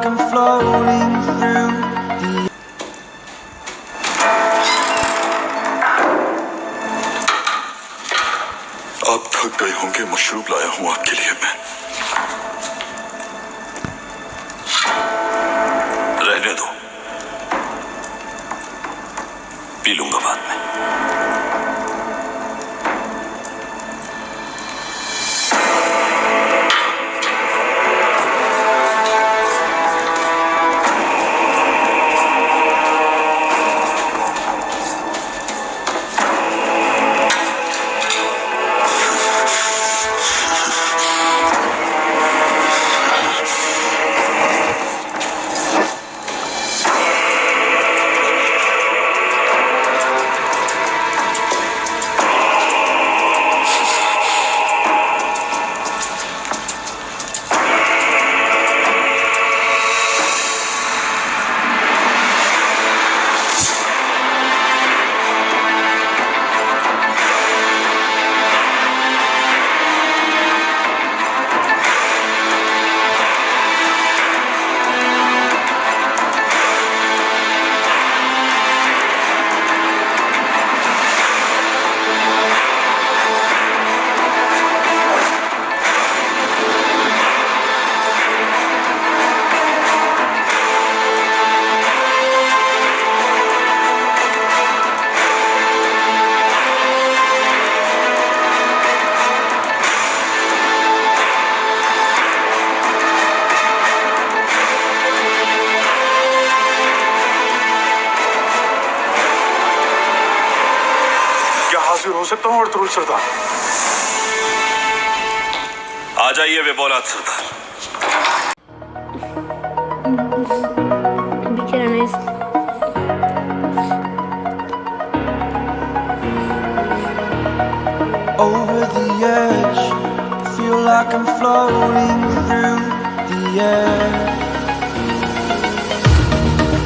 like I'm floating through the अब थक गए होंगे, मशरूब लाया हूं आपके लिए मैं। रहने दो, पी लूंगा बाद में। हो सकता हूँ अर्तुल सरदार। आ जाइए वे बौलाद सरदार। over the edge, feel like I'm floating through the air.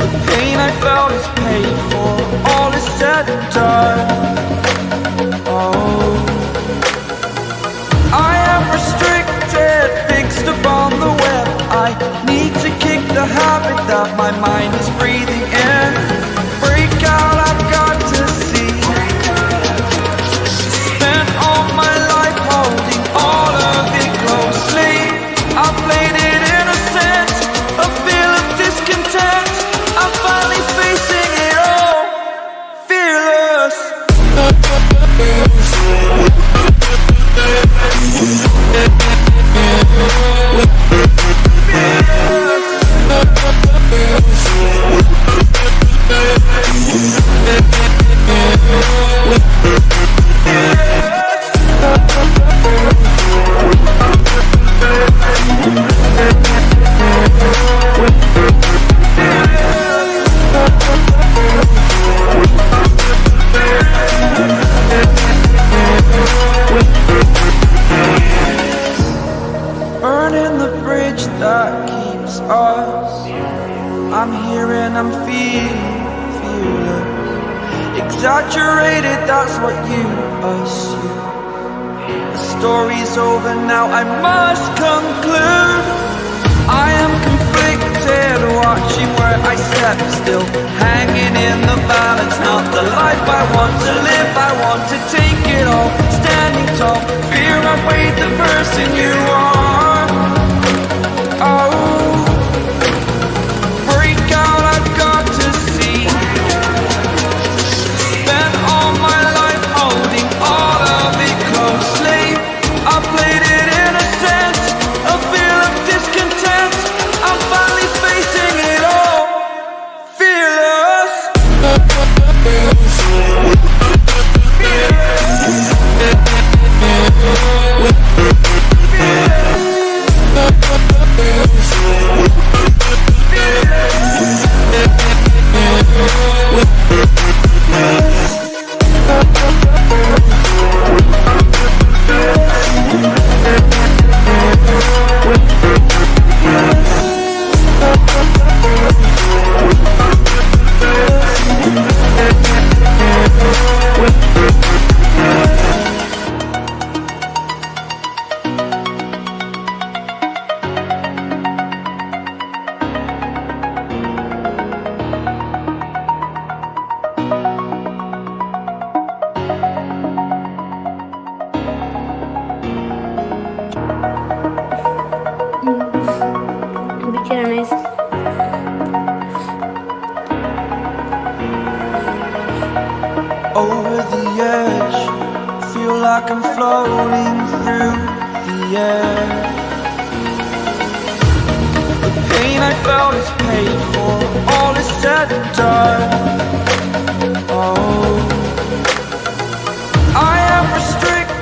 The pain I felt is paid for, all is said and done. Oh, I am restricted, fixed upon the web. I need to kick the habit that my mind is breathing in. Break out, I've got to see. Spent all my life holding all of it closely. I played it innocent, a feel of discontent. I'm finally facing it all, fearless. Burning the bridge that keeps us. I'm here and I'm feeling exaggerated, that's what you assume. The story's over now, I must conclude. I am conflicted, watching where I step still, hanging in the balance. Not the life I want to live, I want to take it all. Standing tall, fear I've weighed the person you are. Oh, break out, I've got to see. Spent all my life holding all of it closely. I played it innocent, a feel of discontent. I'm finally facing it all, fearless. Fearless. Get a nice. Over the edge, feel like I'm floating through the air. The pain I felt is paid for, all is said and done. Oh,